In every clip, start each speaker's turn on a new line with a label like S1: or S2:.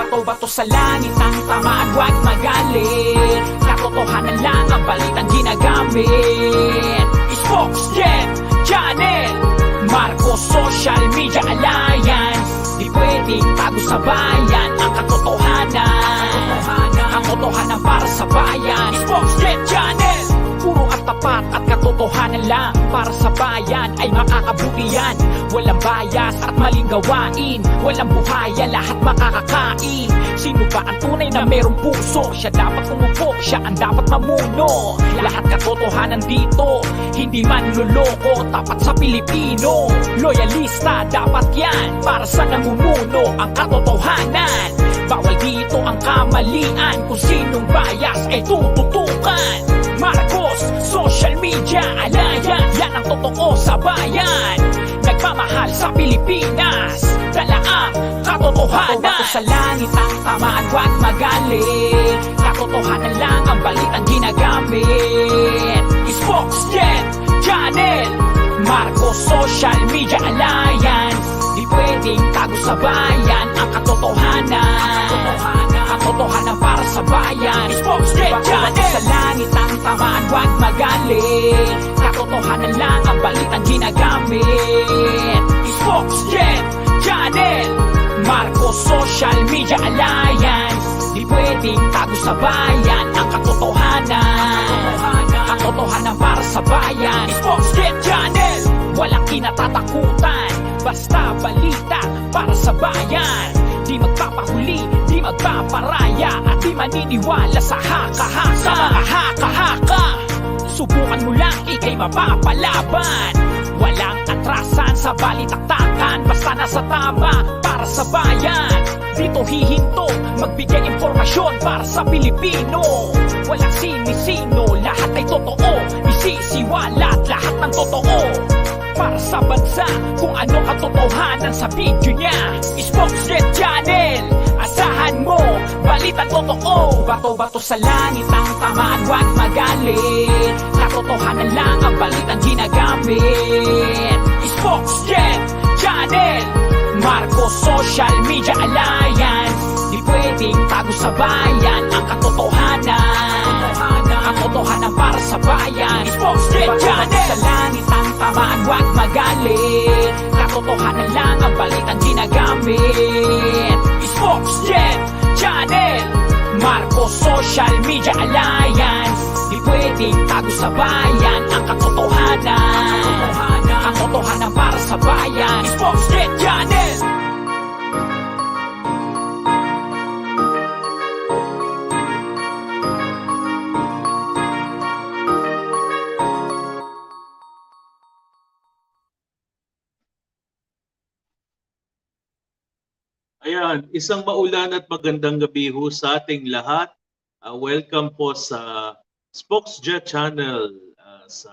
S1: Bato-bato sa langit ang tamaan, huwag magalit. Katotohanan lang ang balitang ginagamit. Spokesjet Channel, Marcos Social Media Alliance. Di pwedeng tago sa bayan ang katotohanan. Katotohanan para sa bayan. Spokesjet Channel, puro at tapat at katotohanan lang para sa bayan ay makakabuti yan. Walang bias at maling gawain, walang buhaya, lahat makakakain. Sino ba ang tunay na merong puso? Siya dapat umupo, siya ang dapat mamuno. Lahat katotohanan dito, hindi man luloko, tapat sa Pilipino. Loyalista dapat yan para sa namumuno ang katotohanan. Bawal dito ang kamalian, kung sinong bias ay tututukan. Marcos Social Media Alliance, yan ang totoo sa bayan. Nagmamahal sa Pilipinas, dala ang katotohanan. Bato sa langit ang tamaan, huwag magalit. Katotohanan lang ang balitang ginagamit. Spokesjet Channel, Marcos Social Media Alliance. Di pwedeng tago sa bayan ang katotohanan. Katotohanan para sa bayan. Spokesjet Channel, sa langit ang tamaan, huwag magalit. Katotohanan lang ang balitang ginagamit. Spokesjet Channel, Marcos Social Media Alliance. Di pwedeng tago sa bayan ang katotohanan. Katotohanan para sa bayan. Spokesjet Channel, walang kinatatakutan, basta balita para sa bayan. Di magpapahuli, di magpaparaya, at di maniniwala sa haka-haka. Sa mga haka-haka, subukan mo lang, ikay mapapalaban. Walang atrasan sa balitaktakan, basta nasa tama para sa bayan. Dito hihinto, magbigay informasyon para sa Pilipino. Walang sinisino, lahat ay totoo. Isisiwalat lahat ng totoo para sa bansa, kung ano katotohanan sa video niya. Spokesjet Channel, asahan mo, balita totoo. Bato-bato sa langit ang tamaan, huwag magalit. Katotohanan lang ang balitang ginagamit. Spokesjet Channel, Marcos Social Media Alliance. Di pwedeng tago sa bayan ang katotohanan. Katotohanan para sa bayan. Spokesjet Channel, sa langit ang tamaan, huwag magalit. Katotohanan lang ang balitang ginagamit. Spokesjet Channel, Marcos Social Media Alliance. Di pwedeng tago sa bayan ang katotohanan. Katotohanan para sa bayan. Spokesjet Channel.
S2: Ayan, isang maulan at magandang gabi ho sa ating lahat. Welcome po sa Spokesjet Channel sa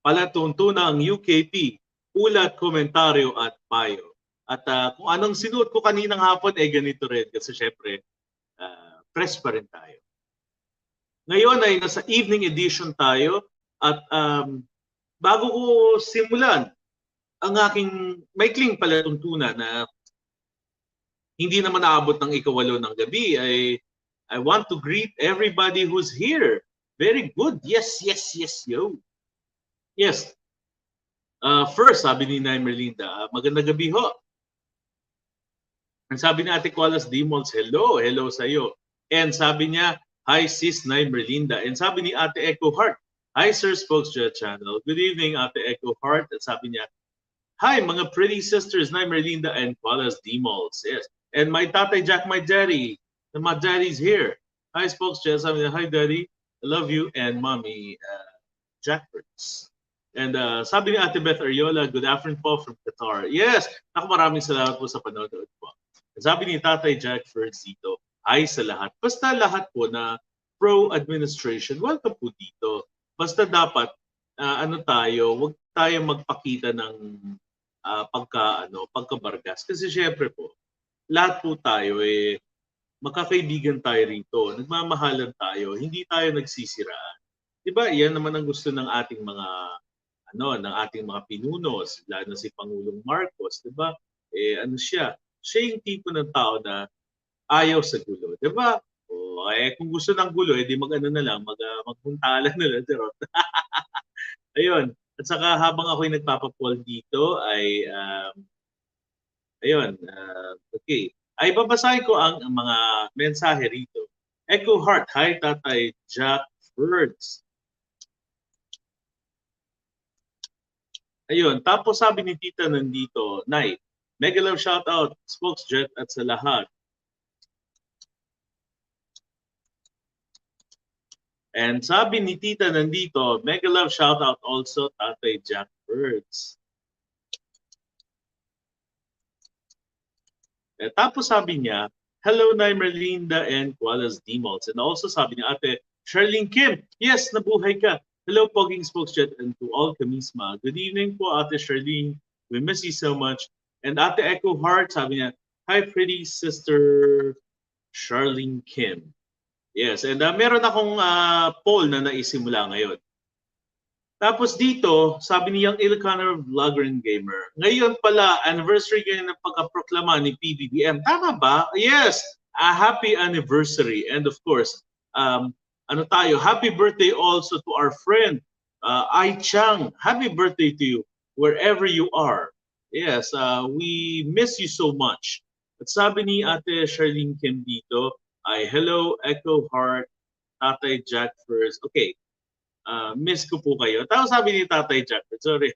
S2: palatuntunang UKP, ulat, komentaryo at payo. At kung anong sinuot ko kaninang hapon, ganito rin kasi syempre fresh pa rin tayo. Ngayon ay nasa evening edition tayo at bago ko simulan ang aking maikling palatuntunan na hindi naman naabot ng ikawalo ng gabi, I want to greet everybody who's here. Very good. Yes, yes, yes, yo. Yes. First, sabi ni Nay Merlinda, magandang gabi ho. And sabi ni Ate Colas Dimolds, hello, hello sa iyo. And sabi niya, hi sis Nay Merlinda. And sabi ni Ate Echo Heart, hi Sir Spokesjet Channel. Good evening, Ate Echo Heart. At sabi niya, hi mga pretty sisters Nay Merlinda and Colas Dimolds. Yes. And my Tatay Jack, my daddy. And my daddy's here. Hi, Spokesjet. Sabi niya, hi, daddy. I love you. And mommy, Jackford's. And sabi ni Ate Beth Ariola, good afternoon po from Qatar. Yes, ako maraming salamat po sa panonood po. And sabi ni Tatay Jackford's dito, hi sa lahat. Basta lahat po na pro-administration, welcome po dito. Basta dapat, wag tayo magpakita ng pagkabargas. Kasi syempre po, lahat po tayo magkakaibigan tayo rito, nagmamahalan tayo, hindi tayo nagsisiraan. 'Di ba? Iyan naman ang gusto ng ating mga pinuno, lalo na si Pangulong Marcos, 'di ba? Siya yung tipo ng tao na ayaw sa gulo, 'di ba? O eh kung gusto ng gulo, edi mag-ano na lang, magpuntalan na lang, charot. Ayun. At saka habang ako'y nagpapa-poll dito ay ayun, okay. Ay babasahin ko ang mga mensahe rito. Echo Heart, hi Tatay Jack Words. Ayun, tapos sabi ni Tita nandito, Nay, mega love shoutout, Spokesjet at sa lahat. And sabi ni Tita nandito, mega love shoutout also Tatay Jack Words. Tapos sabi niya, hello Nay Merlinda and Kualas Dimols. And also sabi niya, Ate Charlene Kim, yes, nabuhay ka. Hello Poging Spokesjet and to all Kamisma. Good evening po Ate Charlene. We miss you so much. And Ate Echo Heart, sabi niya, hi pretty sister Charlene Kim. Yes, and meron akong poll na naisimula ngayon. Tapos dito, sabi niyang Ilocano vlogger and gamer. Ngayon pala, anniversary ngayon ng pagkaproklama ni PBBM. Tama ba? Yes! A happy anniversary. And of course, happy birthday also to our friend, Ai Chang. Happy birthday to you, wherever you are. Yes, we miss you so much. At sabi ni Ate Charlene Kim dito, ay hello, Echo Heart, Tatay Jack first. Okay. Miss ko po kayo. Tapos sabi ni Tatay Jack, sorry.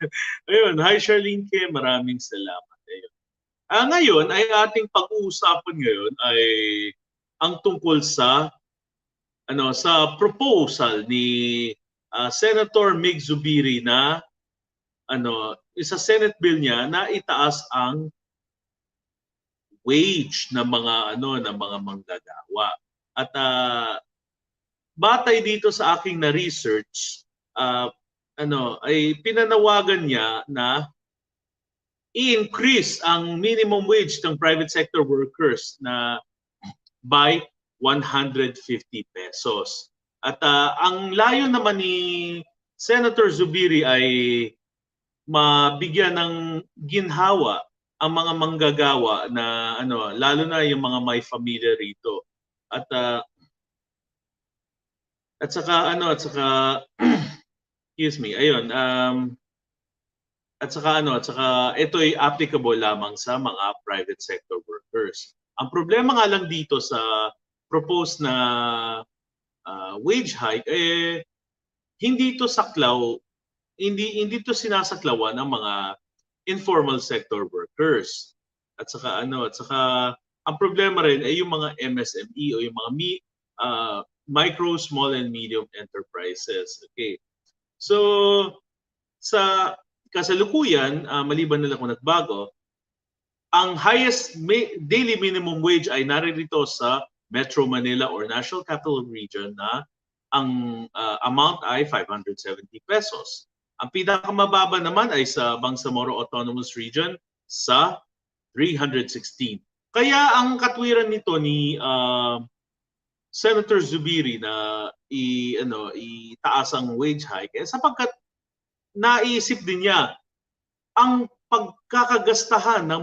S2: Ayun, hi Charlene Kim, maraming salamat. Ayun. Ngayon ay ating pag-uusapan ngayon ay ang tungkol sa sa proposal ni Senator Mig Zubiri na isa Senate bill niya na itaas ang wage ng mga ng mga manggagawa. At batay dito sa aking na-research, ay pinanawagan niya na i-increase ang minimum wage ng private sector workers na by 150 pesos. At ang layo naman ni Senator Zubiri ay mabigyan ng ginhawa ang mga manggagawa na lalo na yung mga may pamilya rito. At saka excuse me, ayun, at saka ito'y applicable lamang sa mga private sector workers. Ang problema nga lang dito sa proposed na wage hike hindi ito saklaw, hindi ito sinasaklawan ng mga informal sector workers. At saka ang problema rin ay yung mga MSME o yung mga micro, small, and medium enterprises. Okay. So, sa kasalukuyan, maliban na lang kung nagbago, ang highest daily minimum wage ay naririto sa Metro Manila or National Capital Region na ang amount ay 570 pesos. Ang pinakamababa naman ay sa Bangsamoro Autonomous Region sa 316. Kaya ang katwiran nito ni Senator Zubiri na itaas ang wage hike sapagkat naisip din niya ang pagkakagastahan ng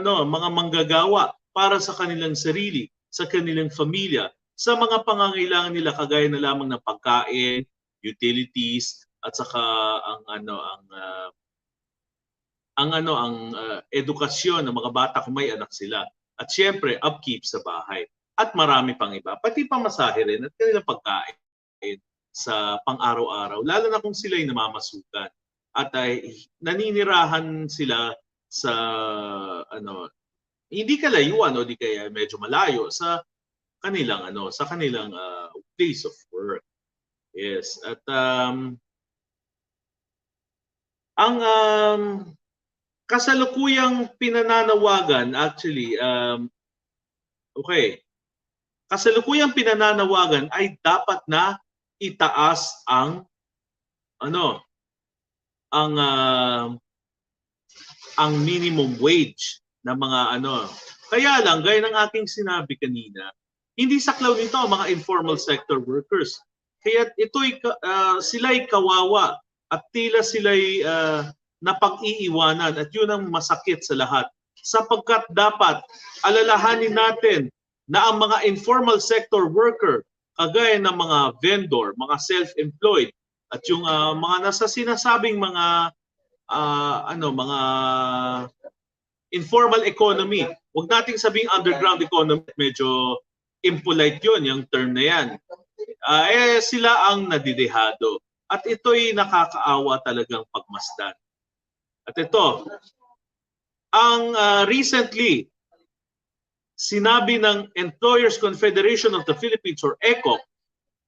S2: mga manggagawa para sa kanilang sarili, sa kanilang pamilya, sa mga pangangailangan nila kagaya na lamang ng pagkain, utilities at saka ang edukasyon ng mga bata kung may anak sila at siyempre upkeep sa bahay. At marami pang iba, pati pamasahe rin at kanilang pagkain sa pang-araw-araw, lalo na kung sila'y namamasukan. At naninirahan sila sa hindi kalayuan o di kaya medyo malayo sa kanilang place of work. Yes, at ang kasalukuyang pinananawagan actually okay. Kasalukuyang pinananawagan ay dapat na itaas ang minimum wage ng mga Kaya lang gaya ng aking sinabi kanina, hindi saklaw nito ang mga informal sector workers. Kaya sila'y kawawa at tila sila'y napag-iiwanan at yun ang masakit sa lahat. sapagkat dapat alalahanin natin na ang mga informal sector worker, kagaya ng mga vendor, mga self-employed, at yung mga nasa sinasabing mga mga informal economy. Huwag nating sabing underground economy, medyo impolite yun, yung term na yan. Sila ang nadidehado. At ito'y nakakaawa talagang pagmasdan. At ito, ang recently sinabi ng Employers Confederation of the Philippines or ECO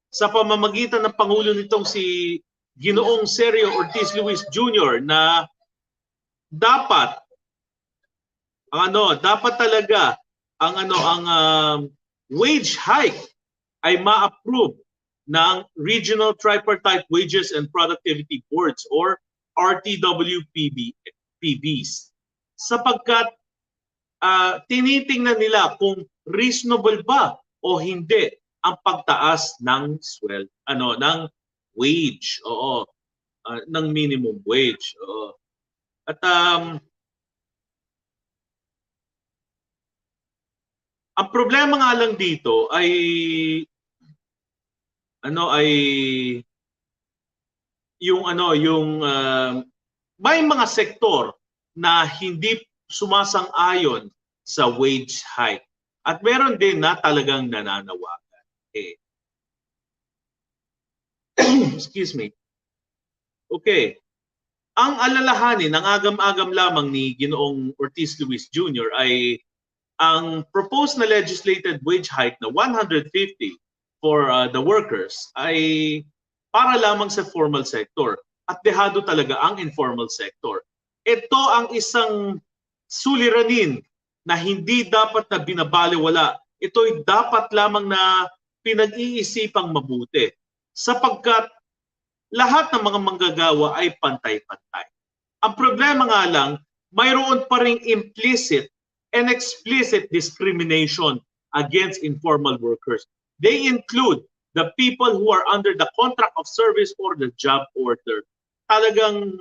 S2: sa pamamagitan ng Pangulo nitong si Ginoong Sergio Ortiz Luis Jr. na dapat talaga ang wage hike ay ma-approve ng Regional Tripartite Wages and Productivity Boards or RTWPBs sapagkat tinitingnan nila kung reasonable ba o hindi ang pagtaas ng ng wage, ng minimum wage. At ang problema nga lang dito ay may mga sektor na hindi sumasang-ayon sa wage hike. At meron din na talagang nananawagan. Excuse me. Okay. Ang alalahanin, ang agam-agam lamang ni Ginoong Ortiz Luis Jr. ay ang proposed na legislated wage hike na 150 for the workers ay para lamang sa formal sector at dehado talaga ang informal sector. Ito ang isang suliranin na hindi dapat na binabaliwala. Ito'y dapat lamang na pinag-iisipang mabuti sapagkat lahat ng mga manggagawa ay pantay-pantay. Ang problema nga lang, mayroon pa ring implicit and explicit discrimination against informal workers. They include the people who are under the contract of service or the job order. Talagang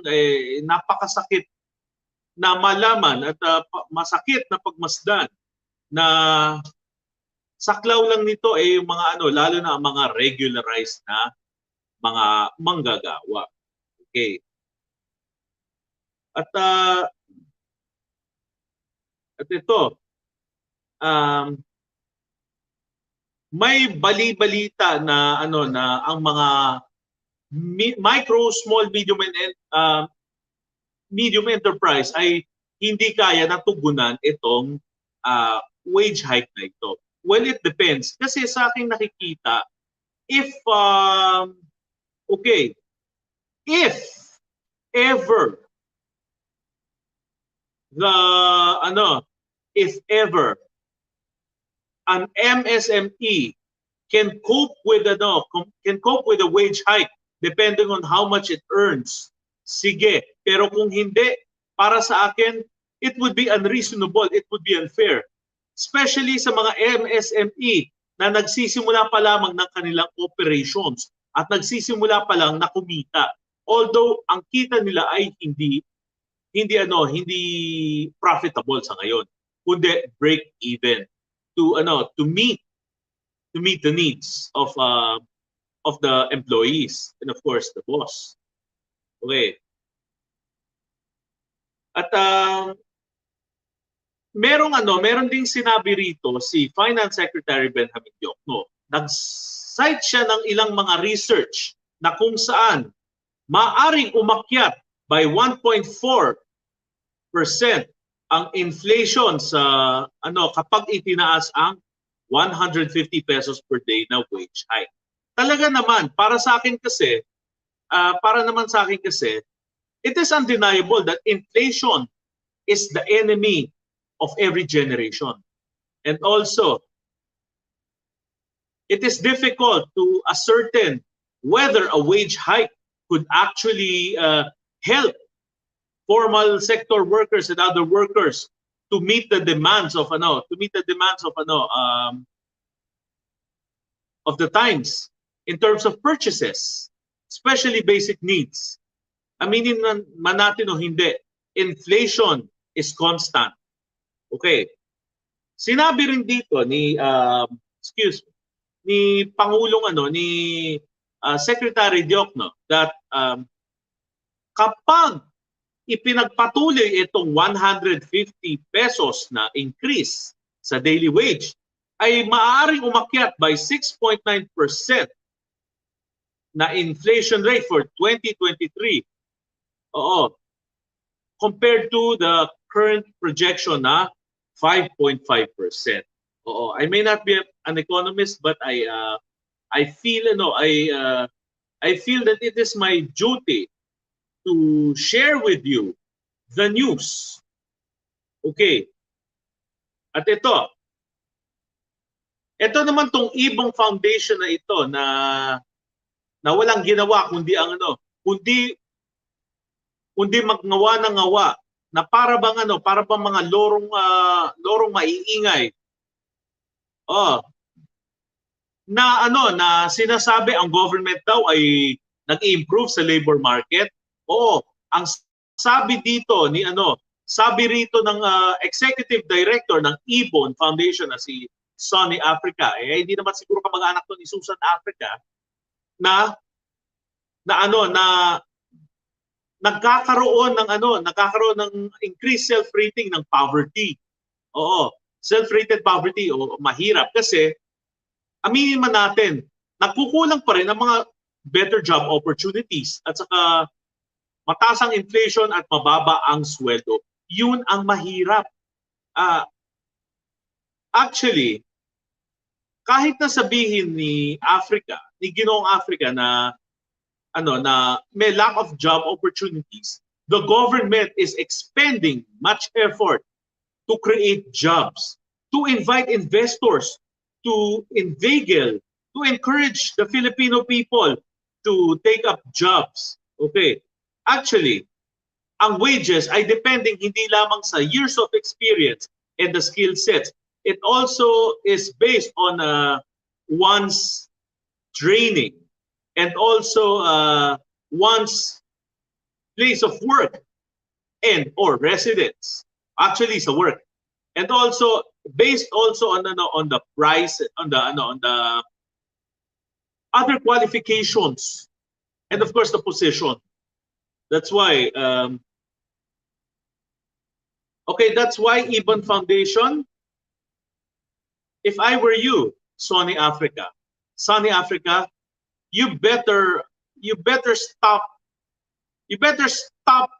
S2: napakasakit na malaman at masakit na pagmasdan na saklaw lang nito yung mga lalo na ang mga regularized na mga manggagawa. Okay. At ito may bali-balita na na ang mga micro, small, medium enterprise ay hindi kaya natugunan itong wage hike na ito. Well, it depends. Kasi sa akin nakikita, if ever an MSME can cope with a wage hike depending on how much it earns. Sige, pero kung hindi, para sa akin, it would be unreasonable, it would be unfair. Especially sa mga MSME na nagsisimula pa lamang ng kanilang operations at nagsisimula pa lang na kumita. Although ang kita nila ay hindi profitable sa ngayon, kundi break even to meet the needs of the employees and of course the boss. Okay. At meron ding sinabi rito si Finance Secretary Benjamin Diokno. Nag-cite siya ng ilang mga research na kung saan maaring umakyat by 1.4% ang inflation sa kapag itinaas ang 150 pesos per day na wage hike. Talaga naman para naman sa akin kasi it is undeniable that inflation is the enemy of every generation. And also, it is difficult to ascertain whether a wage hike could actually help formal sector workers and other workers to meet the demands of the times in terms of purchases, especially basic needs. Aminin man natin o hindi, inflation is constant. Okay. Sinabi rin dito ni ni Pangulong ni Secretary Diokno that kapag ipinagpatuloy itong 150 pesos na increase sa daily wage, ay maaaring umakyat by 6.9% na inflation rate for 2023. Oo. Compared to the current projection na 5.5%. Oo. I may not be an economist, but I feel I feel that it is my duty to share with you the news. Okay. At ito naman tong Ibong Foundation na ito na walang ginawa kundi kundi magnawa ng ngawa na para bang mga lorong maiingay. Na sinasabi ang government daw ay nag-improve sa labor market. Oo, ang sabi dito sabi rito ng executive director ng Ibon Foundation na si Sonny Africa, hindi naman siguro kamag-anak to ni Susan Africa, na nagkakaroon ng increased self-rating ng poverty. Oo, self-rated poverty mahirap kasi aminin man natin, nagkukulang pa rin ang mga better job opportunities at saka mataas ang inflation at mababa ang sweldo. Yun ang mahirap. Actually, kahit na sabihin ni Ginoong Africa na may lack of job opportunities, the government is expending much effort to create jobs, to invite investors, to inveigle, to encourage the Filipino people to take up jobs. Okay. Actually, ang wages ay depending hindi lamang sa years of experience and the skill sets. It also is based on one's training and also one's place of work and or residence. Actually, sa work. And also based also on the price, on the other qualifications, and of course the position. That's why that's why Ibon Foundation, if I were you, Sonny Africa, you better stop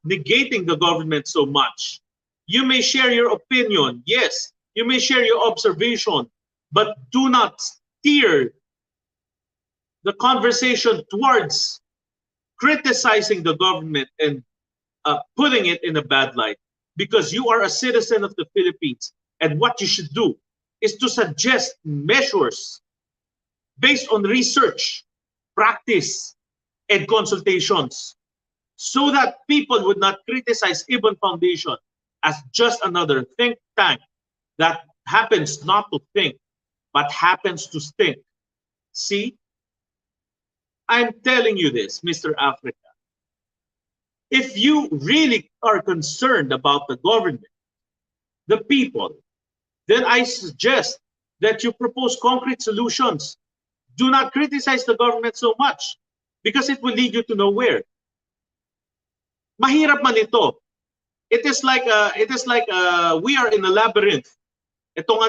S2: negating the government so much. You may share your opinion, yes, you may share your observation, but do not steer the conversation towards criticizing the government and putting it in a bad light, because you are a citizen of the Philippines, and what you should do is to suggest measures based on research, practice, and consultations, so that people would not criticize Ibon Foundation as just another think tank that happens not to think, but happens to stink. See? I'm telling you this, Mr. Africa. If you really are concerned about the government, the people, then I suggest that you propose concrete solutions. Do not criticize the government so much, because it will lead you to nowhere. Mahirap man ito. It is like we are in a labyrinth. Itong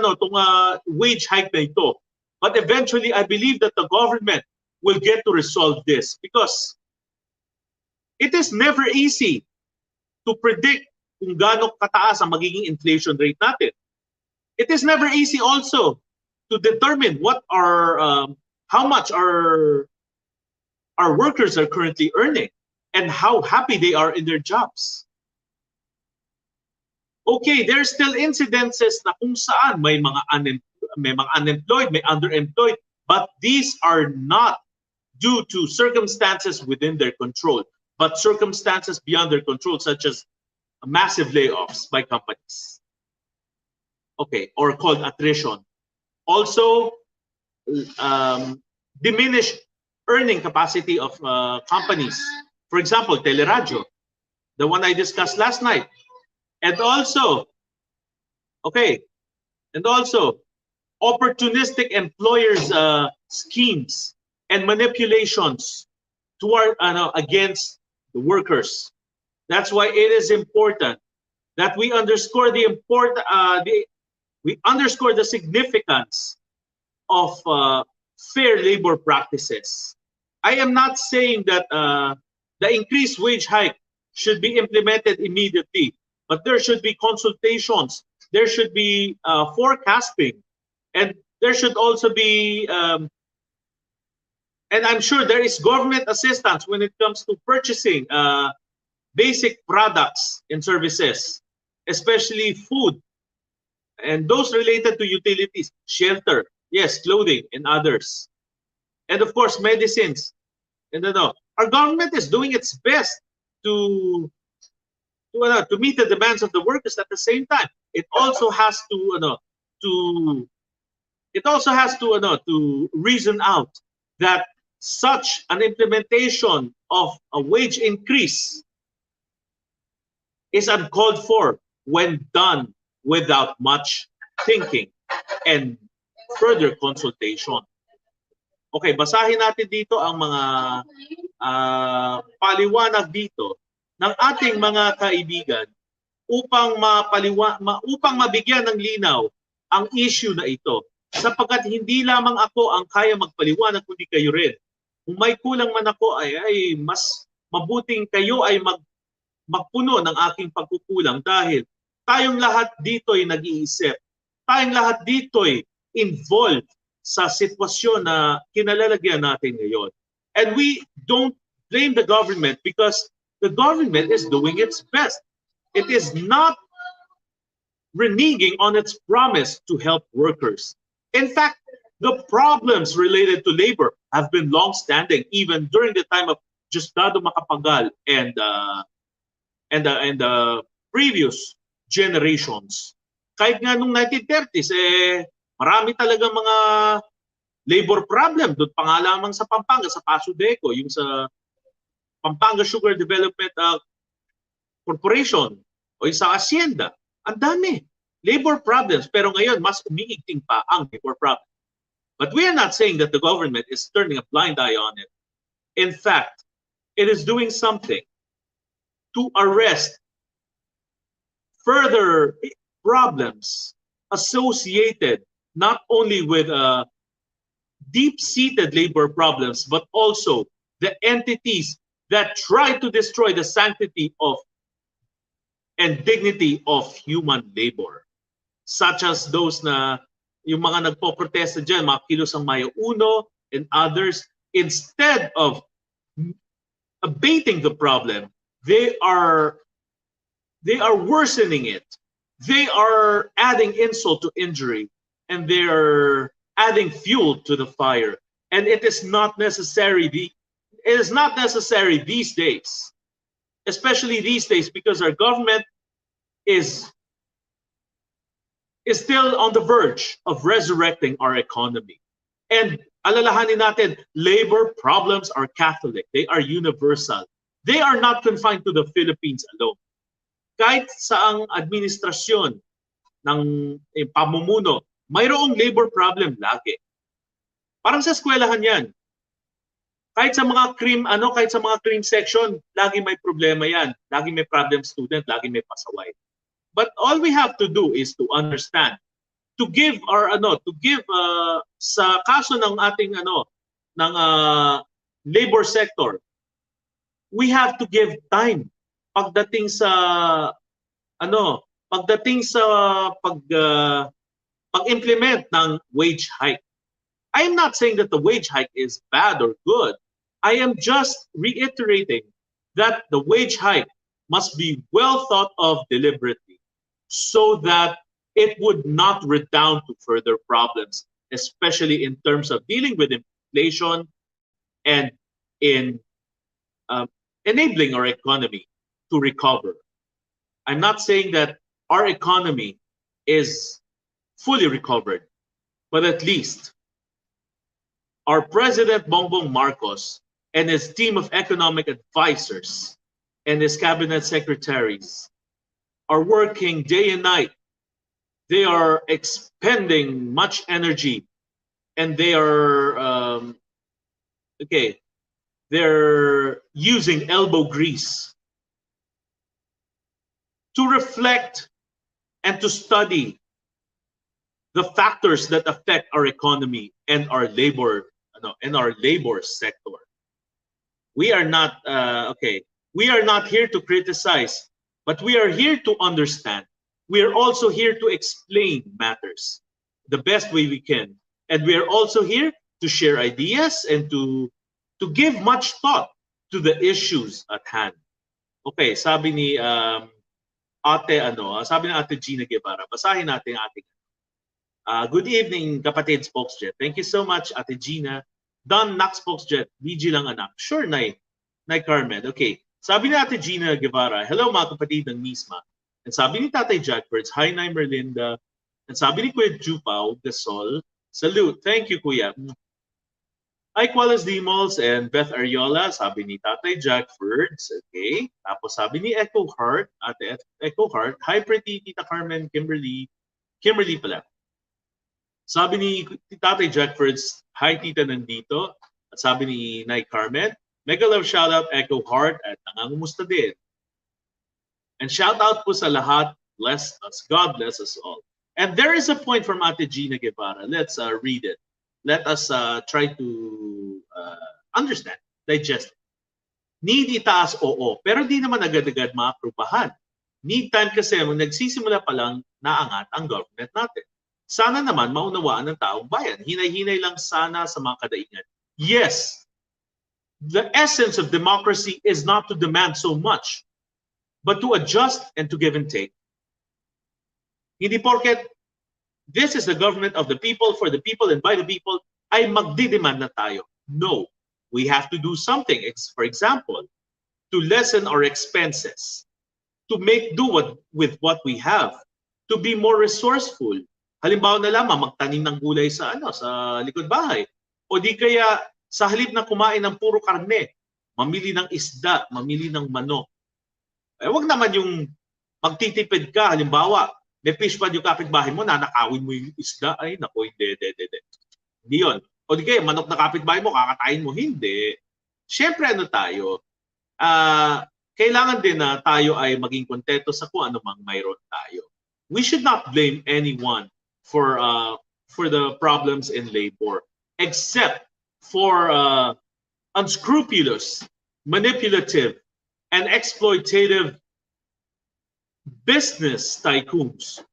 S2: wage hike na ito. But eventually, I believe that the government will get to resolve this, because it is never easy to predict kung gaano kataas ang magiging inflation rate natin. It is never easy also to determine how much our workers are currently earning and how happy they are in their jobs. Okay, there are still incidences na kung saan may mga unemployed, may underemployed, but these are not due to circumstances within their control, but circumstances beyond their control, such as massive layoffs by companies. Okay, or called attrition. Also, diminished earning capacity of companies. For example, Teleradyo, the one I discussed last night. And also, Okay, and also opportunistic employers schemes and manipulations toward against the workers. That's why it is important that we underscore we underscore the significance of fair labor practices. I am not saying that the increased wage hike should be implemented immediately, but there should be consultations, there should be forecasting, and there should also be, and I'm sure there is government assistance when it comes to purchasing basic products and services, especially food and those related to utilities, shelter, yes, clothing, and others. And of course, medicines. And our government is doing its best to to meet the demands of the workers. At the same time, it also has to to reason out that such an implementation of a wage increase is uncalled for when done without much thinking and further consultation. Okay, basahin natin dito ang mga paliwanag dito ng ating mga kaibigan upang upang mabigyan ng linaw ang issue na ito, sapagkat hindi lamang ako ang kaya magpaliwanag kundi kayo rin. Kung may kulang man ako ay mas mabuting kayo ay magpuno ng aking pagkukulang dahil tayong lahat dito ay nag-iisip. Tayong lahat dito ay involved sa sitwasyon na kinalalagyan natin ngayon. And we don't blame the government because the government is doing its best. It is not reneging on its promise to help workers. In fact, the problems related to labor have been long-standing even during the time of Diosdado Macapagal and the previous generations. Kahit nga nung 1930s, marami talaga mga labor problem. Doon pa nga lamang sa Pampanga, sa Paso Deco, yung sa Pampanga Sugar Development Corporation o yung sa Hacienda. Ang dami. Labor problems. Pero ngayon, mas umiigting pa ang labor problem. But we are not saying that the government is turning a blind eye on it. In fact, it is doing something to arrest further problems associated not only with deep-seated labor problems, but also the entities that try to destroy the sanctity of and dignity of human labor. Such as those na yung mga nagpo-protesta dyan, mga Kilos ang Mayo Uno and others, instead of abating the problem, they are worsening it. They are adding insult to injury, and they are adding fuel to the fire. And it is not necessary. It is not necessary these days, especially these days, because our government is still on the verge of resurrecting our economy. And alalahanin natin, labor problems are Catholic. They are universal. They are not confined to the Philippines alone. Kahit saang administrasyon ng pamumuno, mayroong labor problem lagi. Parang sa eskwelahan yan. Kahit sa mga cream section, lagi may problema yan. Lagi may problem student, lagi may pasaway. But all we have to do is to understand, to give sa kaso ng ating labor sector, we have to give time pagdating sa pag-implement ng wage hike. I am not saying that the wage hike is bad or good. I am just reiterating that the wage hike must be well thought of deliberately so that it would not redound to further problems, especially in terms of dealing with inflation and in enabling our economy to recover. I'm not saying that our economy is fully recovered, but at least our President Bongbong Marcos and his team of economic advisors and his cabinet secretaries are working day and night they are expending much energy, and they are okay. They're using elbow grease to reflect and to study the factors that affect our economy and our labor, and our labor sector. We are not okay. We are not here to criticize, but we are here to understand. We are also here to explain matters the best way we can, and we are also here to share ideas and to give much thought to the issues at hand. Okay, sabi ni sabi ni Ate Gina Guevara. Basahin natin ang ating good evening, kapatid spokesjet. Thank you so much, Ate Gina. Don Nak spokesjet, BG lang anak. Sure, Nay Carmen. Okay. Sabi ni Ate Gina Guevara, hello mga kapatid ng Misma. And sabi ni Tatay Jackford, hi Nay Merlinda. And sabi ni Kuya Jupao Gasol, salute. Thank you, Kuya. Hi, Qualas Dimals and Beth Ariola. Sabi ni Tatay Jackford. Okay. Tapos sabi ni Echo Heart, Ate Echo Heart, hi pretty Tita Carmen, Kimberly pala. Sabi ni Tatay Jackfords, hi tita nandito. At sabi ni Nay Carmen, mega love shoutout Echo Heart at nangangumusta din. And shoutout po sa lahat, bless us, God bless us all. And there is a point from Ate Gina Guevara. Let's read it. Let us try to understand, digest it. Need itaas, oo. Pero di naman agad-agad maaprubahan. Need time kasi nagsisimula pa lang naangat ang government natin. Sana naman maunawaan ng taong bayan. Hinay-hinay lang sana sa mga kadaingan. Yes, the essence of democracy is not to demand so much, but to adjust and to give and take. Hindi porket this is the government of the people, for the people, and by the people, ay magdidemand na tayo. No, we have to do something. For example, to lessen our expenses, to make do with what we have, to be more resourceful. Halimbawa na lamang magtanim ng gulay sa sa likod bahay. O di kaya sa halip na kumain ng puro karne, mamili ng isda, mamili ng manok. Eh wag naman yung magtitipid ka, halimbawa, may fish pond yung kapitbahay mo, nanakawin mo yung isda, ay nako, hindi. Hindi yun. O di kaya manok na kapitbahay mo, kakatayin mo, hindi. Siyempre tayo, kailangan din na tayo ay maging kontento sa kung ano mang mayroon tayo. We should not blame anyone for the problems in labor, except for unscrupulous, manipulative, and exploitative business tycoons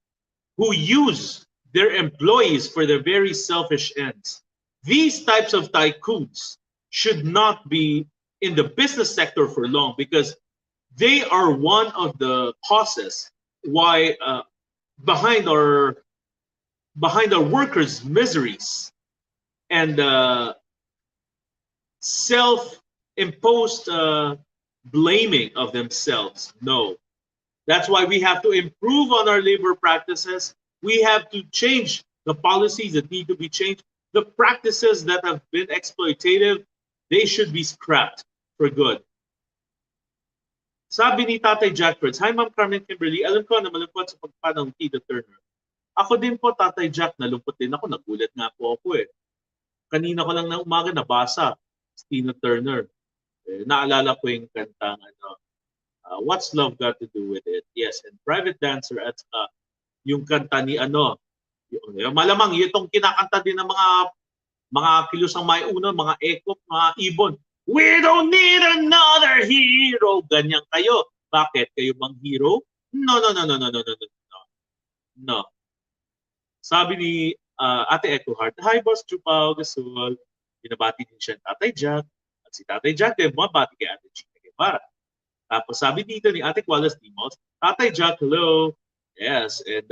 S2: who use their employees for their very selfish ends. These types of tycoons should not be in the business sector for long, because they are one of the causes why behind our workers' miseries and self-imposed blaming of themselves. No. That's why we have to improve on our labor practices. We have to change the policies that need to be changed. The practices that have been exploitative, they should be scrapped for good. Sabi ni Tatay Jackford, hi Ma'am Carmen Kimberly, alam ko na malungkot sa pagpanaw ng Tita Turner. Ako din po, Tatay Jack, nalungkot din ako. Nagulat nga po ako eh. Kanina ko lang na umaga nabasa si Tina Turner. Naalala ko yung kantang What's Love Got to Do With It? Yes, and Private Dancer at yung kanta ni malamang itong kinakanta din ng mga kilusang may una, mga ekop, mga ibon. We don't need another hero. Ganyan kayo. Bakit? Kayo bang hero? No. Sabi ni Ate Echo Heart, hi Boss Chupao Gasol. Binabati din siya Tatay Jack. At si Tatay Jack ay bumabati kay Ate Gina Guevara. Tapos sabi dito ni Ate Qualas Dimos, Tatay Jack, hello. Yes, and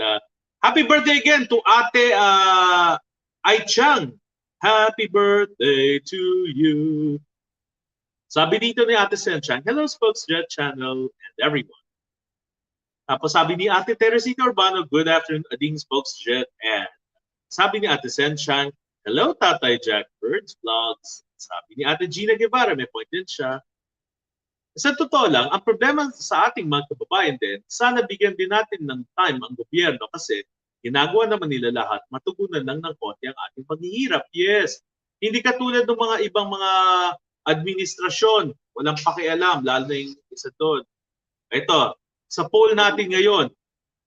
S2: happy birthday again to Ate Ai Chang. Happy birthday to you. Sabi dito ni Ate Sen Chang, hello Spokesjet Channel and everyone. Tapos sabi ni Ate Teresita Urbano, good afternoon, ading Spokesjet. And sabi ni Ate Sen Chang, hello Tatay Jack Birds Vlogs. Sabi ni Ate Gina Guevara, may point din siya. Sa totoo lang, ang problema sa ating mga kababayan din, sana bigyan din natin ng time ang gobyerno kasi Ginagawa naman nila lahat, matugunan lang ng konti ang ating paghihirap. Yes, hindi katulad ng mga ibang mga administrasyon, walang pakialam, lalo na yung isa doon. Ito, sa poll natin ngayon,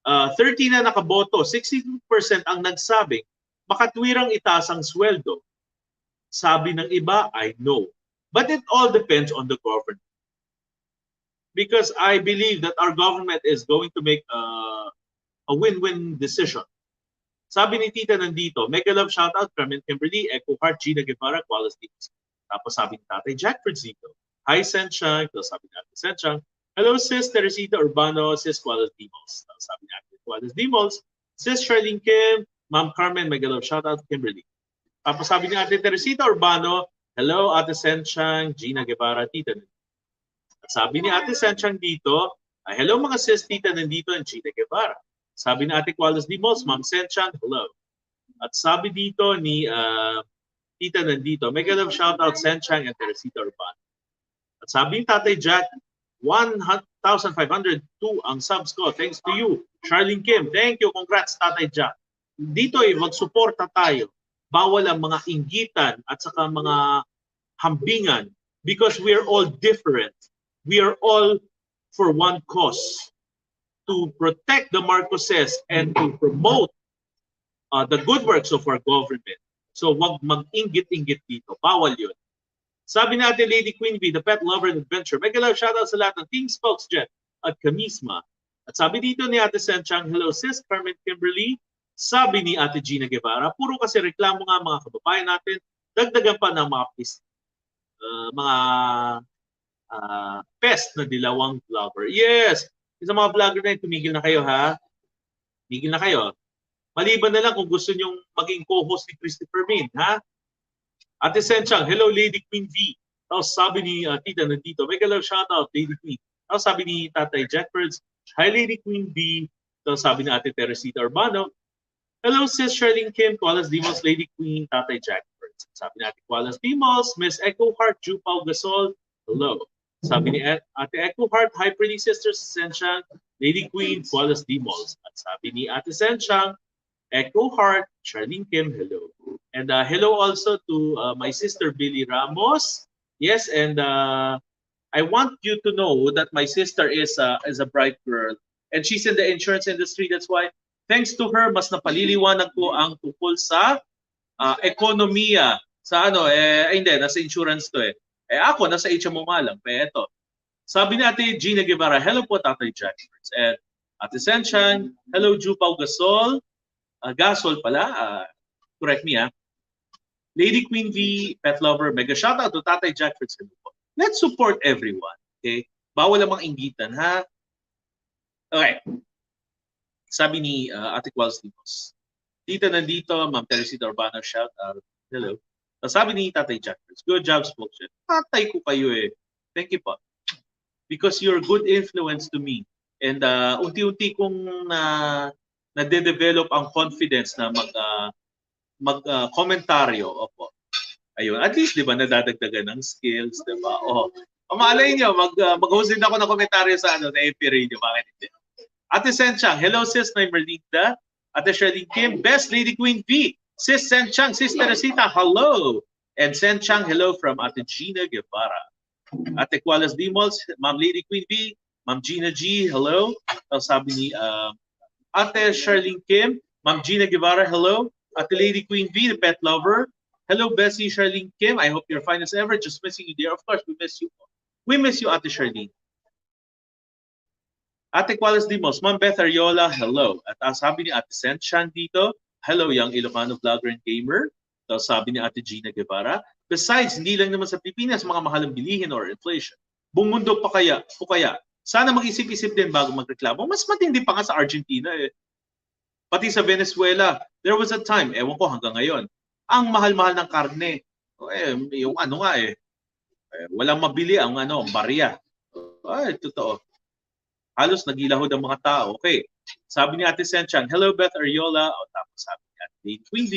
S2: 30 na nakaboto, 62% ang nagsabing makatwirang itaas ang sweldo. Sabi ng iba ay no. But it all depends on the government. Because I believe that our government is going to make a win-win decision. Sabi ni Tita nandito, mega love shoutout, Carmen Kimberly, Echo Heart, Gina Guevara, Wallace Diaz. Tapos sabi ni Tatay Jack dito, hi Senchang, tapos sabi ni Ate Senchang, hello sis Teresita Urbano, sis Wallace Dimos. Tapos sabi ni Ate Wallace Dimos, sis Charlene Kim, Ma'am Carmen, mega love shoutout, Kimberly. Tapos sabi ni Ate Teresita Urbano, hello Ate Senchang, Gina Guevara, Tita nandito. At sabi ni Ate Senchang dito, hello mga sis Tita nandito and Gina Guevara. Sabi ni Ate Wallace Dimos, Ma'am Senchang, hello. At sabi dito ni Tita nandito, mega love shoutout Senchang and Teresita Urbano. At sabi ni Tatay Jack, 1,502 ang subs ko. Thanks to you. Charlene Kim, thank you. Congrats Tatay Jack. Dito magsuporta tayo. Bawal ang mga inggitan at saka mga hambingan because we are all different. We are all for one cause. To protect the Marcoses and to promote the good works of our government. So wag mag-inggit-inggit dito. Bawal yun. Sabi natin Lady Queen V, the pet lover and adventure. Mega love shoutout sa lahat ng Team Spokesjet at Kamisma. At sabi dito ni Ate Senchang, hello sis, Carmen Kimberly. Sabi ni Ate Gina Guevara, puro kasi reklamo nga mga kababayan natin, dagdagan pa ng mga pest na dilawang vlogger. Yes! Sa mga vlogger na yun, tumigil na kayo ha. Tumigil na kayo. Maliban na lang kung gusto nyong maging co-host ni Christopher Min, ha? Ate Senchang, hello Lady Queen V. Tapos sabi ni Tita nandito, mega love shoutout Lady Queen. Tapos sabi ni Tatay Jackfords, hi Lady Queen V. Tapos sabi ni Ate Teresita Urbano, hello sis Charlene Kim, Wallace Dimos, Lady Queen, Tatay Jackfords. Sabi ni Ate Wallace Dimos, Miss Echo Heart, Jupao Gasol, hello. Sabi ni Ate Echo Heart, hi pretty sisters, Senchang, Lady Queen, Wallace Dimos. At sabi ni Ate Senchang, Echo Heart, Charlene Kim, hello. And hello also to my sister Billy Ramos. Yes, and I want you to know that my sister is a bright girl. And she's in the insurance industry. That's why, thanks to her, mas napaliliwanag ko ang tungkol sa ekonomiya. Sa ano, hindi, nasa insurance to eh. Ako, nasa HMO nga lang. Pero eto. Sabi ni Ate Gina Guevara, hello po Tatay Jack. And Ate Senchang, hello Jupao Gasol. Gasol pala, correct me ha. Lady Queen V, Pet Lover, mega shoutout to Tatay Jack. Let's support everyone. Okay? Bawal namang inggitan ha. Okay. Sabi ni Ate Wallace Dimos, Tita nandito, Ma'am Teresita Urbano, shoutout. Hello. Sabi ni Tatay Jack, good job, spokesman. Tatay ko kayo eh. Thank you po. Because you're good influence to me. And unti-unti kong nade-develop ang confidence na mag-komentaryo. Opo. Ayun. At least, di ba, nadadagdagan ng skills, di ba? Oh. Malay nyo, mag-host din ako ng komentaryo sa na AP Radio. Bakit hindi? Ate Senchang, hello sis na Merlinda. Ate Charlene Kim, best Lady Queen V. Sis Senchang, Sis Teresita, hello. And Senchang, hello from Ate Gina Guevara. Ate Wallace Dimos, Ma'am Lady Queen V, Ma'am Gina G, hello. Tapos sabi ni Ate Charlene Kim, Ma'am Gina Guevara, hello. Ate Lady Queen V, the pet lover. Hello, Bessie Charlene Kim. I hope you're fine as ever. Just missing you, dear. Of course, we miss you. We miss you, Ate Charlene. Ate Wallace Dimos, Ma'am Beth Ariola, hello. At sabi ni Ate Senchang dito, hello, young Ilocano vlogger and gamer. Tapos sabi ni Ate Gina Guevara, besides, hindi lang naman sa Pilipinas mga mahalang bilihin or inflation. Buong mundo pa kaya, sana mag-isip-isip din bago magreklamo. Mas matindi pa nga sa Argentina eh. Pati sa Venezuela, there was a time, ewan ko hanggang ngayon, ang mahal-mahal ng karne. Yung ano nga walang mabili ang barya. Ay, totoo. Halos nagilahod ang mga tao. Okay. Sabi ni Ate Senchang, hello Beth Ariola. O tapos sabi ni Ate Lady Queen V,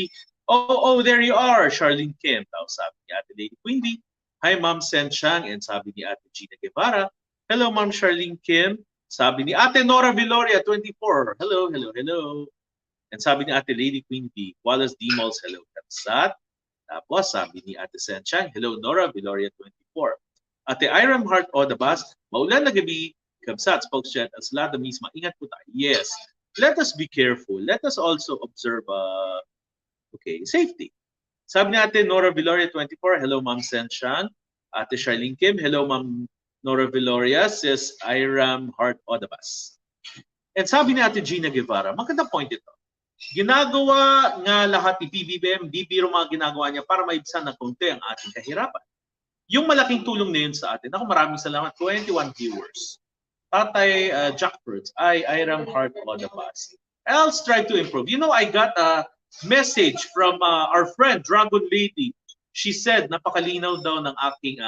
S2: oh, there you are, Charlene Kim. Tapos sabi ni Ate Lady Queen V, hi Ma'am Senchang. And sabi ni Ate Gina Guevara, hello Ma'am Charlene Kim. Sabi ni Ate Nora Viloria, 24. Hello. And sabi ni Ate Lady Queen B, Wallace D. Malls, hello, Katsat. Tapos sabi ni Ate Senchang, hello, Nora, Viloria 24. Ate Iram Heart Odabas, maulan na gabi, Kabsat, Spokesjet, at sa lahat ng misma, ingat po tayo. Yes, let us be careful. Let us also observe safety. Sabi ni Ate Nora Viloria 24, hello, Ma'am Senchang. Ate Charlene Kim, hello, Ma'am Nora Viloria, says Iram Heart Odabas. And sabi ni Ate Gina Guevara, magandang point ito. Ginagawa nga lahat ni PBBM, di biro mga ginagawa niya para maibsan ng konti ang ating kahirapan. Yung malaking tulong na yun sa atin. Ako maraming salamat, 21 viewers. Tatay Jackford, Iram Heart Odabas. I'll strive to improve. You know, I got a message from our friend, Dragon Lady. She said, napakalinaw daw ng aking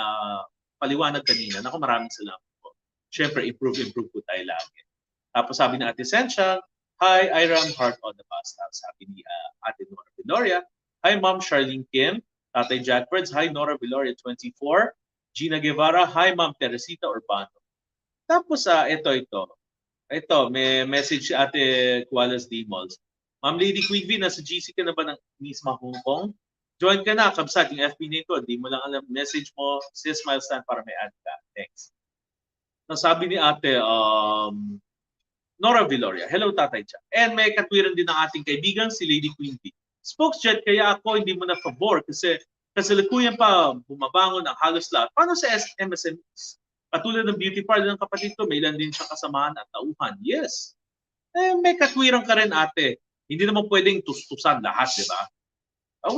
S2: paliwanag kanina. Naku, maraming salamat po. Siyempre, improve po tayo lagi. Tapos sabi ni Ate Sencha, hi, Iram Heart Odabas. Tapos sabi ni Ate Nora Viloria, hi, Ma'am Charlene Kim. Tatay Jackford, hi, Nora Viloria 24. Gina Guevara, hi, Ma'am Teresita Urbano. Tapos ito, may message si Ate Kualas D. Malls. Ma'am Lady Queen V, nasa GC ka na ba ng misma Hong Kong? Join ka na, Kabsat, yung FB nito. Hindi mo lang alam, message mo, sis milestone para may add ka. Thanks. Nasabi ni Ate Nora Viloria, hello Tatay Jack. And may katwiran din ng ating kaibigan, si Lady Queen V. Spokesjet, kaya ako hindi mo na favor kasi kasalukuyan pa bumabangon ang halos lahat. Paano sa MSMEs? Katulad ng beauty parlor ng kapatid ko, may ilan din siya kasamahan at tauhan. Yes. May katwiran ka rin ate. Hindi naman pwedeng tustusan lahat, di ba?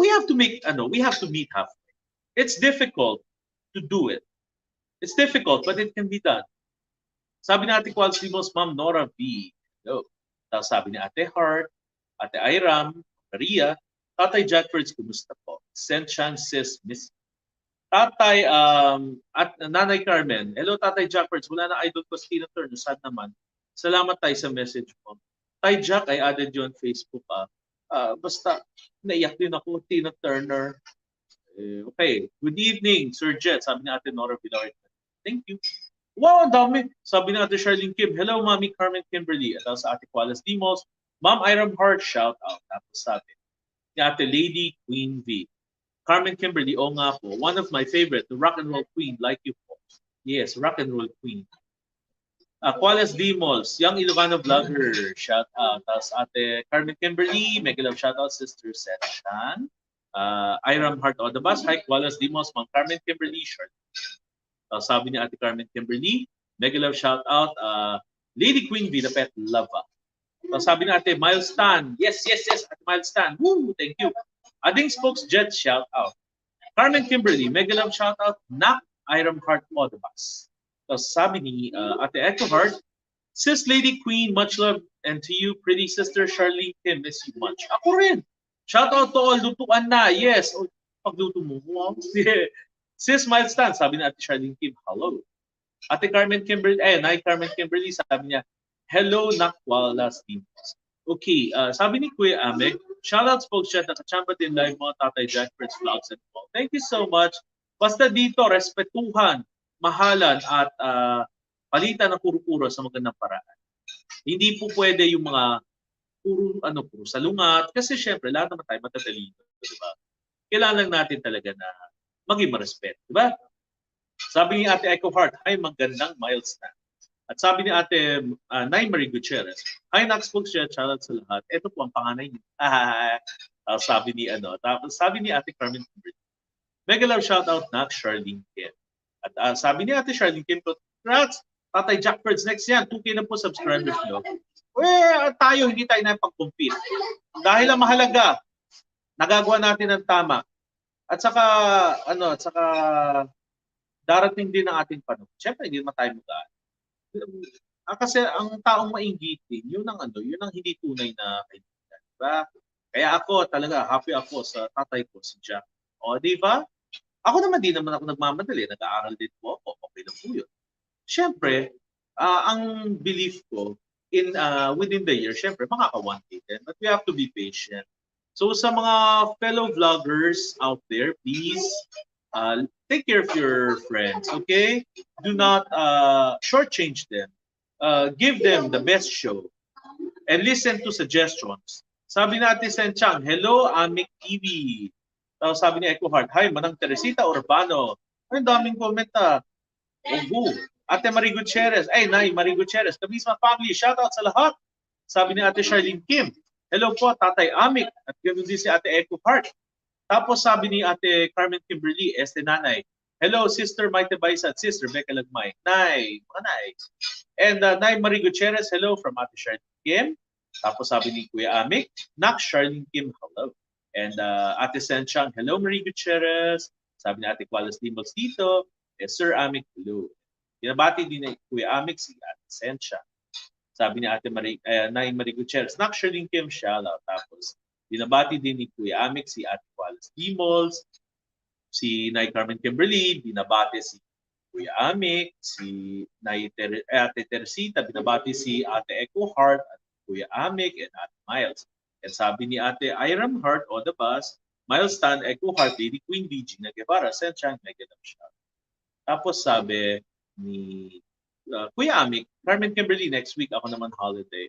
S2: We have to meet halfway. It's difficult to do it. It's difficult, but it can be done. Sabi ni Ate Quality Most, Ma'am Nora B. Hello. Tapos sabi ni Ate Heart, Ate Iram, Maria, Tatay Jackfords, kumusta po? Senchang sis, Miss. Tatay, at Nanay Carmen, hello Tatay Jackfords, wala na idol ko sa Tina Turner, sad naman. Salamat tayo sa message mo. Tay Jack, I added you on Facebook. Basta, naiyak din ako, Tina Turner. Okay, good evening, Sir Jet, sabi ni Ate Nora Viloria. Thank you. Wow, ang dami. Sabi ni Ate Charlene Kim, hello Mami Carmen Kimberly. At sa Ate Kualas Dimos, Ma'am Iram Heart, shout out. Tapos sabi ni Ate Lady Queen V. Carmen Kimberly, oh nga po, one of my favorite, the rock and roll queen, like you po. Yes, rock and roll queen. Kualas Dimos, young Ilocano vlogger, shout out. Tapos Ate Carmen Kimberly, mega love shout out, Sister Setan. Iram Heart Odabas, hi Kualas Dimos, Ma'am Carmen Kimberly, short. Sabi ni Ate Carmen Kimberly, mega love shout out, Lady Queen V, the pet lover. Sabi ni Ate Miles Tan, yes, Ate Miles Tan, woo, thank you. Ading Spokes Jet, shout out. Carmen Kimberly, mega love shout out, Nak Iram Heart Odabas. Sabi ni Ate Echo Heart, sis Lady Queen, much love, and to you, pretty sister Charlene Kim, miss you much. Ako rin. Shout out to all, lutuan na, yes. Oh, pagluto mo, wow. Sis Milestone, sabi ni Ate Charlene Kim, hello. Ate Carmen Kimberly, Nay Carmen Kimberly, sabi niya, hello, Nakwalas Dimos. Okay, sabi ni Kuya Ameg, shoutout Spokesjet, nakachamba din live mga Tatay Jackford's vlogs and all. Thank you so much. Basta dito, respetuhan, mahalan, at palitan ng puro-puro sa magandang paraan. Hindi po pwede yung mga puro salungat, kasi syempre, lahat naman tayo matatalino. Diba? Kailangan natin talaga na maging marespeto, di ba? Sabi ni Ate Echo Heart, hi, magandang milestone. At sabi ni Ate Nay Marie Gutierrez, hi, Nax Spokesjet, shoutout sa lahat. Ito po ang panganay niya. sabi ni Ate Carmen Kimberly, mega love shoutout Nax Charlene Kim. At sabi ni Ate Charlene Kim, congrats, Tatay Jackfords, next yan, 2K na po subscribers nyo. Tayo, hindi tayo na pag-compete. Dahil ang mahalaga, nagagawa natin ang tama. At saka darating din ang ating panahon. Siyempre, hindi naman tayo magaan. Kasi ang taong mainggitin, yun ang hindi tunay na kaibigan. Diba? Kaya ako talaga, happy ako sa tatay ko, si Jack. O, di ba? Ako naman, di naman ako nagmamadali. Nag-aaral din po ako. Okay lang po yun. Siyempre, ang belief ko, within the year, siyempre, makaka-1K din. But we have to be patient. So sa mga fellow vloggers out there, please take care of your friends, okay? Do not shortchange them. Give them the best show and listen to suggestions Sabi natin Senchang, hello, Amik TV. Tapos sabi ni Echo Heart, hi, Manang Teresita Urbano. Ay, daming comment Ogu. Ate Marie Gutierrez. Ay, Nay, Marie Gutierrez. The misma family. Shoutout sa lahat. Sabi ni Ate Charlene Kim. Hello po, Tatay Amik. At ganoon din si Ate Echo Heart. Tapos sabi ni Ate Carmen Kimberly, este nanay. Hello, Sister Maite Baisa at Sister Becca Lagmay. Nay, mga nay. And Nay Marie Gutierrez, hello from Ate Charlene Kim. Tapos sabi ni Kuya Amik, Nak Charlene Kim, hello. And Ate Senchang, hello Marie Gutierrez. Sabi ni Ate Kualas Dimos dito, Sir Amik, hello. Binabati din ni Kuya Amik si Ate Sencha. Sabi ni Ate Marie, Nay Marie Gutierrez, Nak Charlene Kim, shoutout. Tapos binabati din ni Kuya Amik si Ate Kualas Dimos, si Nay Carmen Kimberly, binabati si Kuya Amik, si Ate Teresita, binabati si Ate Echo Heart, at Kuya Amik, and Ate Miles. And sabi ni Ate Iram Heart on the bus, Miles Tan, Echo Heart, Lady Queen B, Gina Guevara, Senchang, Magandang siya. Tapos sabi ni Kuya Amik, Carmen Kimberly, next week ako naman holiday.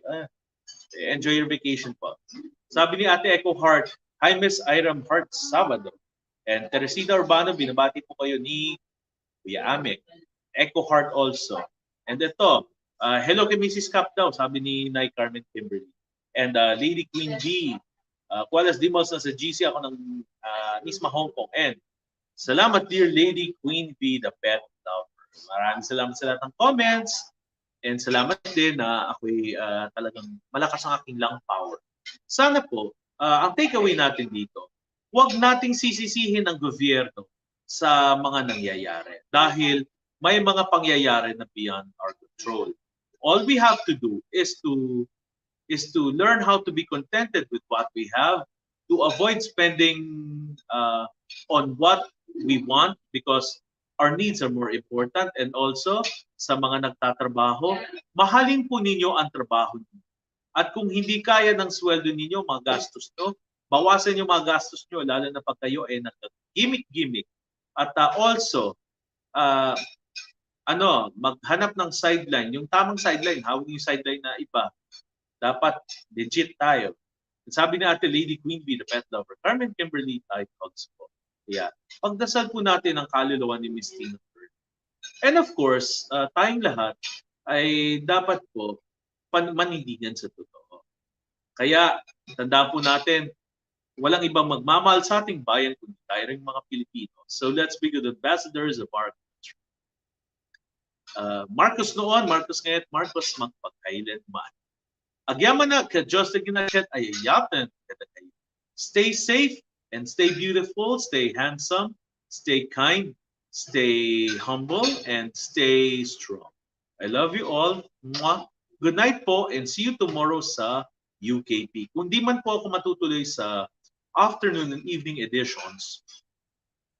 S2: Enjoy your vacation po. Sabi ni Ate Echo Heart, hi Miss Iram Heart, Sabado. And Teresita Urbano, binabati po kayo ni Kuya Amik. Echo Heart also. And ito, hello kay Mrs. Cap daw, sabi ni Nay Carmen Kimberly. And Lady Queen B, Kualas Dimos na sa GC ako ng Nisma Hong Kong. And salamat dear Lady Queen B, the pet lover. Maraming salamat sa lahat ng comments. And salamat din na ako'y talagang malakas ang aking lung power. Sana po, ang takeaway natin dito, huwag nating sisisihin ang gobyerno sa mga nangyayari. Dahil may mga pangyayari na beyond our control. All we have to do is to learn how to be contented with what we have, to avoid spending on what we want because our needs are more important, and also sa mga nagtatrabaho, mahalin po ninyo ang trabaho niyo. At kung hindi kaya ng sweldo ninyo, mga gastos nyo, bawasan yung mga gastos nyo, lalo na pag kayo ay nag-gimmick-gimmick. At also, maghanap ng sideline. Yung tamang sideline, hawag yung sideline na iba. Dapat legit tayo. Sabi ni Ate Lady Queen Bee, the pet lover, Carmen Kimberly, type also po. Yeah. Pagdasal po natin ang kaluluwa ni Miss Tina. And of course, tayong lahat ay dapat po manindigan sa totoo. Kaya, tanda po natin, walang ibang magmamahal sa ating bayan kundi tayo rin mga Pilipino. So let's be good ambassadors of our country. Marcos noon, Marcos ngayon, Marcos magpagkailanman. Agyaman na ka Diyos na ginagkat ay ayapan kada kayo. Stay safe and stay beautiful, stay handsome, stay kind, stay humble, and stay strong. I love you all. Mwah. Good night po and see you tomorrow sa UKP. Kung di man po ako matutuloy sa afternoon and evening editions,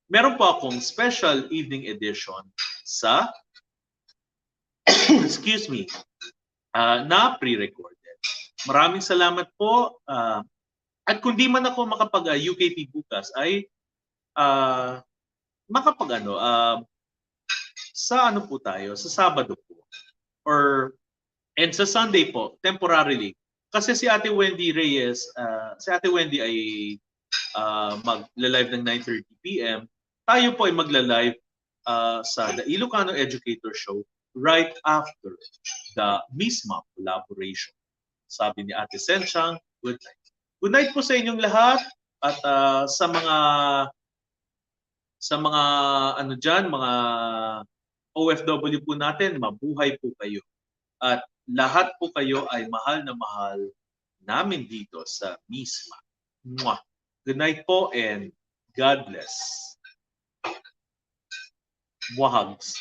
S2: meron po akong special evening edition sa excuse me, na pre-recorded. Maraming salamat po. At kung di man ako makapag-UKP bukas ay sa ano po tayo, sa Sabado po. And sa Sunday po, temporarily. Kasi si Ate Wendy Reyes, si Ate Wendy ay magla-live ng 9:30 PM. Tayo po ay magla-live sa The Ilocano Educator Show right after the misma collaboration. Sabi ni Ate Senchang, good night. Good night po sa inyong lahat at sa mga ano diyan, mga OFW po natin, mabuhay po kayo. At lahat po kayo ay mahal na mahal namin dito sa misma. Mwah. Good night po and God bless. Wahags.